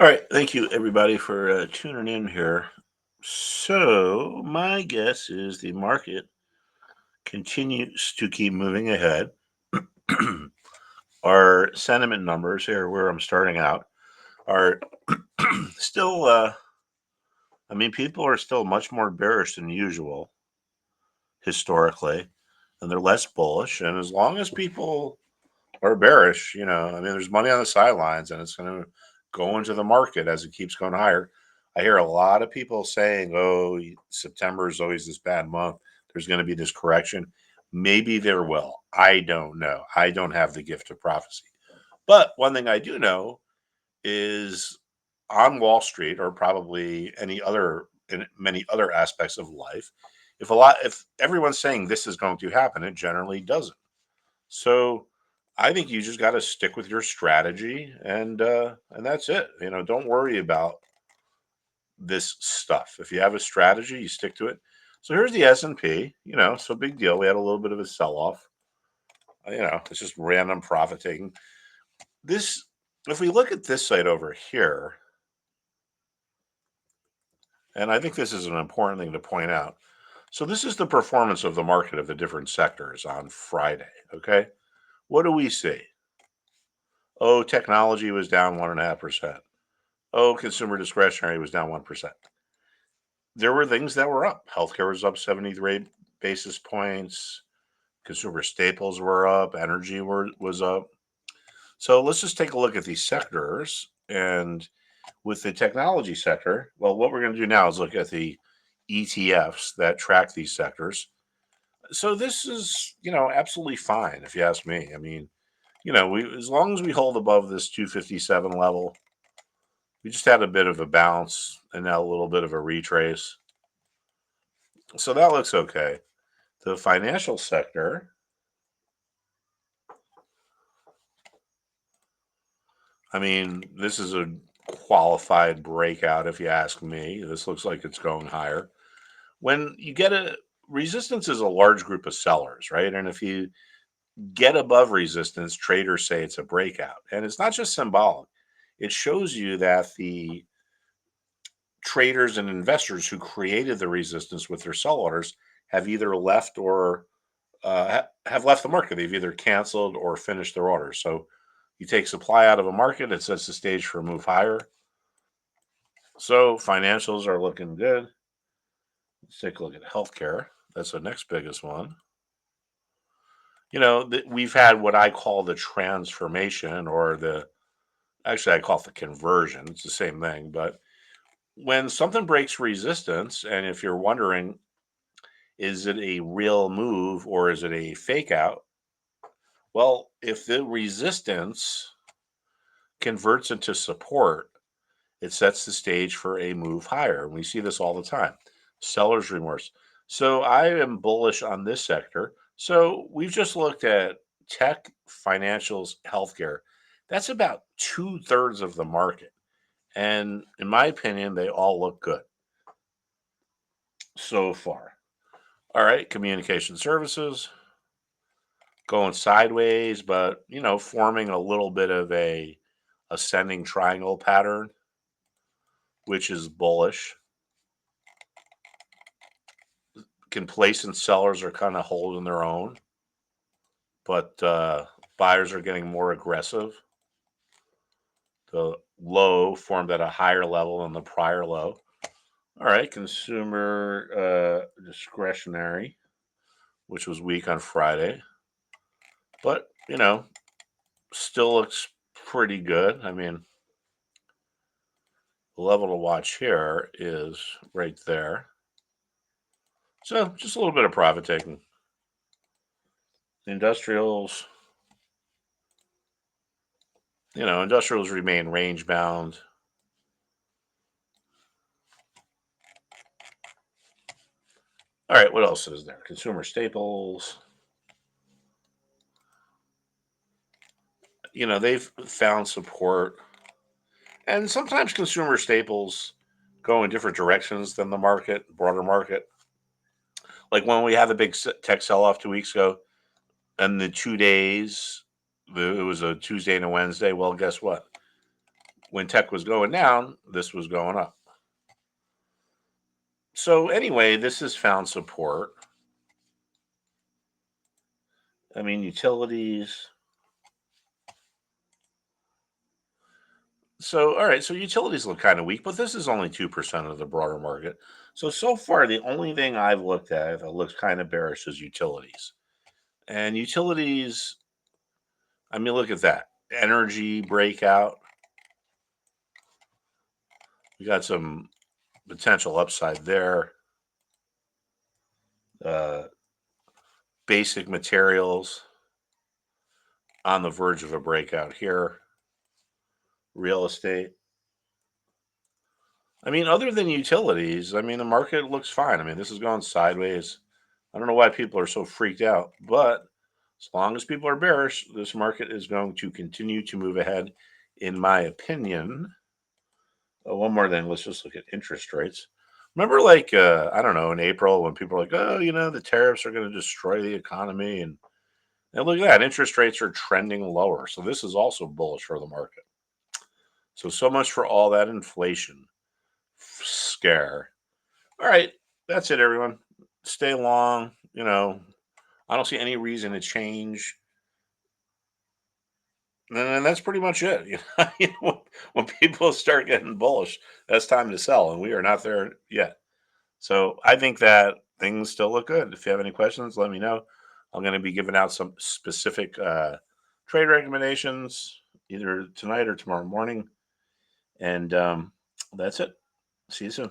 All right. Thank you, everybody, for tuning in here. So, my guess is the market continues to keep moving ahead. Our sentiment numbers here, where I'm starting out, are still, people are still much more bearish than usual historically, and they're less bullish. And as long as people are bearish, there's money on the sidelines and it's going to go into the market as it keeps going higher. I hear a lot of people saying, oh, September is always this bad month. There's going to be this correction. Maybe there will. I don't know. I don't have the gift of prophecy. But one thing I do know is on Wall Street, or probably in many other aspects of life, if everyone's saying this is going to happen, it generally doesn't. So I think you just got to stick with your strategy, and that's it. Don't worry about this stuff. If you have a strategy, you stick to it. So here's the S&P. So big deal. We had a little bit of a sell off. It's just random profit taking. This, if we look at this site over here, and I think this is an important thing to point out. So this is the performance of the market of the different sectors on Friday. Okay, what do we see? Oh, technology was down 1.5%. Oh, consumer discretionary was down 1%. There were things that were up. Healthcare was up 73 basis points. Consumer staples were up. Was up. So let's just take a look at these sectors. And with the technology sector, well, what we're going to do now is look at the ETFs that track these sectors. So this is, absolutely fine if you ask me. We as long as we hold above this 257 level, we just had a bit of a bounce and now a little bit of a retrace. So that looks okay. The financial sector, this is a qualified breakout if you ask me. This looks like it's going higher. When you get resistance is a large group of sellers, right? And if you get above resistance, traders say it's a breakout. And it's not just symbolic. It shows you that the traders and investors who created the resistance with their sell orders have either left or have left the market. They've either canceled or finished their orders. So you take supply out of a market, it sets the stage for a move higher. So financials are looking good. Let's take a look at healthcare. That's the next biggest one. We've had what I call the transformation, or actually I call it the conversion. It's the same thing. But when something breaks resistance, and if you're wondering, is it a real move or is it a fake out? Well, if the resistance converts into support, it sets the stage for a move higher. And we see this all the time. Seller's remorse. So I am bullish on this sector. So we've just looked at tech, financials, healthcare. That's about 2/3 of the market. And in my opinion, they all look good so far. All right, communication services going sideways, but forming a little bit of a ascending triangle pattern, which is bullish. Complacent sellers are kind of holding their own, but buyers are getting more aggressive. The low formed at a higher level than the prior low. All right, consumer discretionary, which was weak on Friday, but still looks pretty good. The level to watch here is right there. So just a little bit of profit taking. Industrials, industrials remain range bound. All right, what else is there? Consumer staples. They've found support. And sometimes consumer staples go in different directions than the market, broader market. Like when we had the big tech sell off 2 weeks ago, and the 2 days, it was a Tuesday and a Wednesday. Well, guess what? When tech was going down, this was going up. So anyway, this has found support. I mean, utilities. So, all right, so utilities look kind of weak, but this is only 2% of the broader market. So far, the only thing I've looked at that looks kind of bearish is utilities. And utilities, I mean, look at that. Energy breakout. We got some potential upside there. Uh, Basic materials on the verge of a breakout here. Real estate. I mean, other than utilities, I mean, the market looks fine. I mean, this is going sideways. I don't know why people are so freaked out, but as long as people are bearish, this market is going to continue to move ahead, in my opinion. One more thing, let's just look at interest rates. Remember, like, I don't know, in April when people were like, oh, the tariffs are going to destroy the economy. And look at that, interest rates are trending lower. So this is also bullish for the market. So much for all that inflation scare. All right, that's it, everyone. Stay long. I don't see any reason to change. And that's pretty much it. When people start getting bullish, that's time to sell, and we are not there yet. So I think that things still look good. If you have any questions, let me know. I'm going to be giving out some specific trade recommendations either tonight or tomorrow morning. And that's it. See you soon.